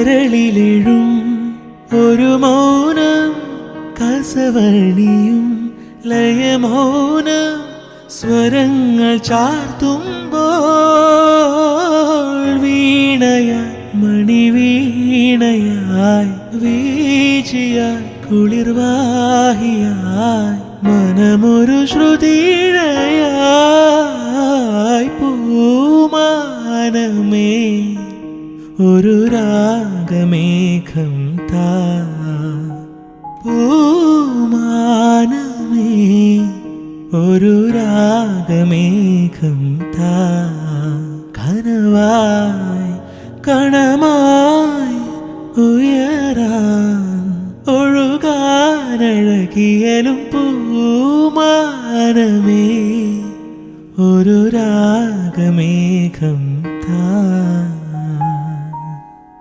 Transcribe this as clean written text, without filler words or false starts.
കരളിലെഴും ഒരു മൗനം കസവണിയും ലയമൗനം സ്വരങ്ങൾ ചാർത്തുമ്പോൾ വീണയായി മണിവീണയായി വീചിയായി കുളിർവാഹിയായി മനമൊരു ശ്രുതിഴയായി പൂമാനമേ ഒരു രാഗമേഘം താ പൂമാനമേ ഒരു രാഗമേഘം താ കനവായി കണമായി ഉയരാൻ ഒഴുകാനഴകിയലും പൂമാനമേ ഒരു രാഗമേഘം